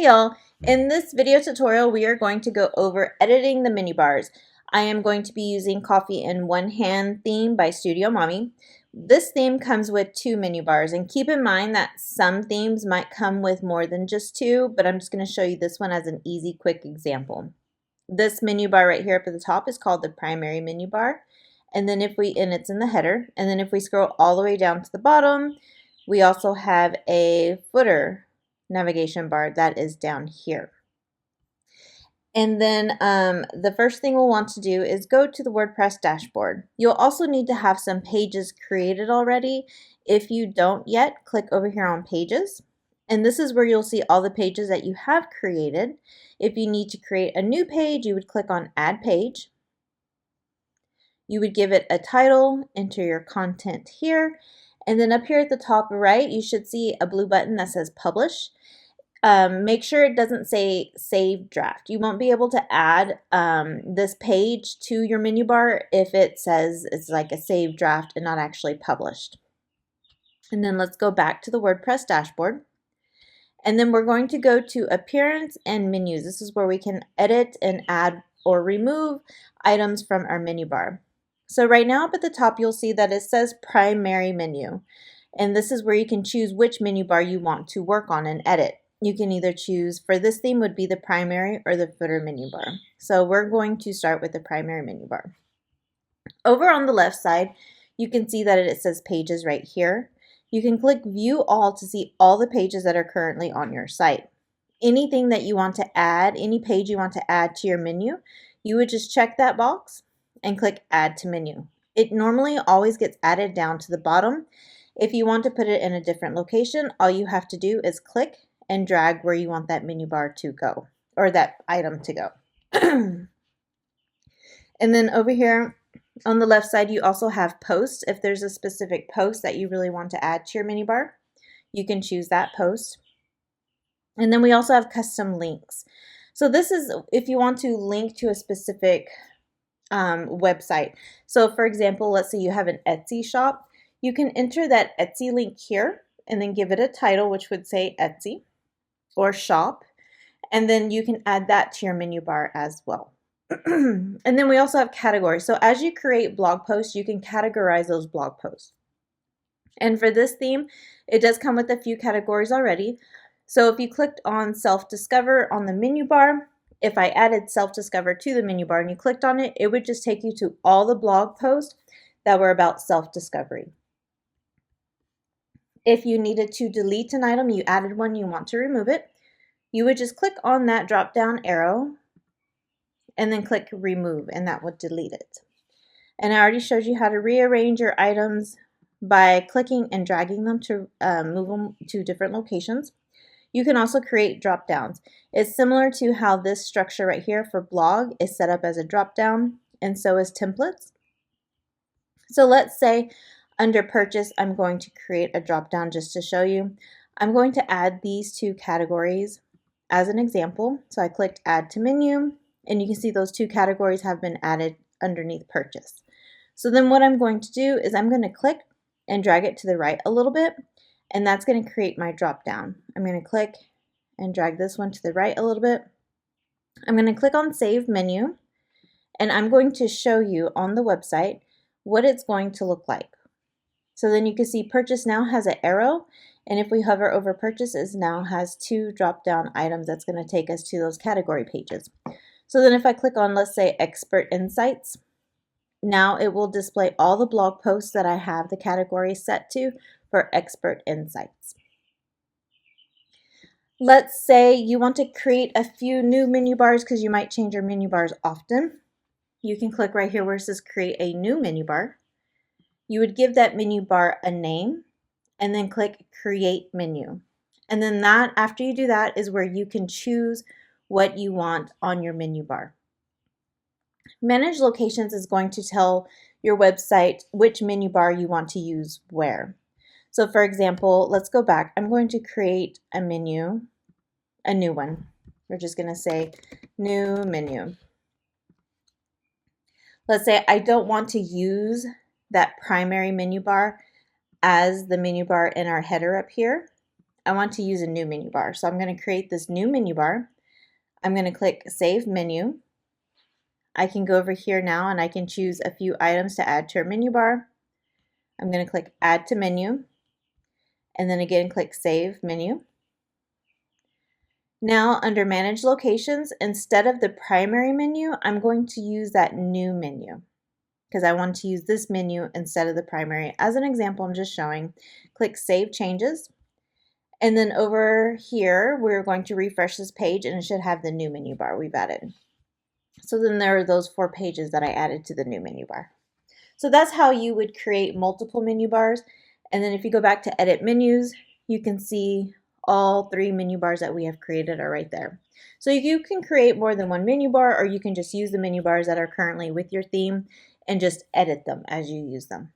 Hey y'all, in this video tutorial we are going to go over editing the menu bars. I am going to be using Coffee in One Hand theme by Studio Mommy. This theme comes with 2 menu bars, and keep in mind that some themes might come with more than just 2, but I'm just going to show you this one as an easy quick example. This menu bar right here up at the top is called the primary menu bar, and then it's in the header, and then if we scroll all the way down to the bottom, we also have a footer navigation bar that is down here. And then the first thing we'll want to do is go to the WordPress dashboard. You'll also need to have some pages created already. If you don't yet, click over here on pages. And this is where you'll see all the pages that you have created. If you need to create a new page, you would click on Add Page. You would give it a title, enter your content here, and then up here at the top right, you should see a blue button that says Publish. Make sure it doesn't say Save Draft. You won't be able to add this page to your menu bar if it says it's like a Save Draft and not actually published. And then let's go back to the WordPress dashboard. And then we're going to go to Appearance and Menus. This is where we can edit and add or remove items from our menu bar. So right now up at the top, you'll see that it says Primary Menu. And this is where you can choose which menu bar you want to work on and edit. You can either choose, for this theme would be the primary or the footer menu bar. So we're going to start with the primary menu bar. Over on the left side, you can see that it says Pages right here. You can click View All to see all the pages that are currently on your site. Anything that you want to add, any page you want to add to your menu, you would just check that box and click Add to Menu. It normally always gets added down to the bottom. If you want to put it in a different location, all you have to do is click and drag where you want that menu bar to go, or that item to go. And then over here on the left side, you also have posts. If there's a specific post that you really want to add to your menu bar, you can choose that post. And then we also have custom links. So this is if you want to link to a specific website. So for example, let's say you have an Etsy shop. You can enter that Etsy link here and then give it a title, which would say Etsy or shop. And then you can add that to your menu bar as well. And then we also have categories. So as you create blog posts, you can categorize those blog posts. And for this theme, it does come with a few categories already. So if you clicked on self-discover on the menu bar, if I added self-discover to the menu bar and you clicked on it, it would just take you to all the blog posts that were about self-discovery. If you needed to delete an item, you added one, you want to remove it, you would just click on that drop-down arrow and then click remove, and that would delete it. And I already showed you how to rearrange your items by clicking and dragging them to move them to different locations. You can also create drop downs. It's similar to how this structure right here for blog is set up as a drop down, and so is templates. So let's say under purchase, I'm going to create a drop down just to show you. I'm going to add these 2 categories as an example. So I clicked add to menu, and you can see those 2 categories have been added underneath purchase. So then what I'm going to do is I'm going to click and drag it to the right a little bit, and that's going to create my drop down. I'm going to click and drag this one to the right a little bit. I'm going to click on Save Menu, and I'm going to show you on the website what it's going to look like. So then you can see Purchase now has an arrow, and if we hover over Purchase, it now has 2 drop-down items that's going to take us to those category pages. So then if I click on, let's say, Expert Insights, now it will display all the blog posts that I have the category set to for Expert Insights. Let's say you want to create a few new menu bars because you might change your menu bars often. You can click right here where it says Create a New Menu Bar. You would give that menu bar a name and then click Create Menu. And then that, after you do that, is where you can choose what you want on your menu bar. Manage Locations is going to tell your website which menu bar you want to use where. So for example, let's go back. I'm going to create a menu, a new one. We're just going to say New Menu. Let's say I don't want to use that primary menu bar as the menu bar in our header up here. I want to use a new menu bar. So I'm going to create this new menu bar. I'm going to click Save Menu. I can go over here now and I can choose a few items to add to our menu bar. I'm going to click Add to Menu, and then again click Save Menu. Now under Manage Locations, instead of the primary menu, I'm going to use that new menu because I want to use this menu instead of the primary. As an example, I'm just showing. Click Save Changes. And then over here, we're going to refresh this page and it should have the new menu bar we've added. So then there are those 4 pages that I added to the new menu bar. So that's how you would create multiple menu bars. And then if you go back to Edit Menus, you can see all 3 menu bars that we have created are right there. So you can create more than one menu bar, or you can just use the menu bars that are currently with your theme and just edit them as you use them.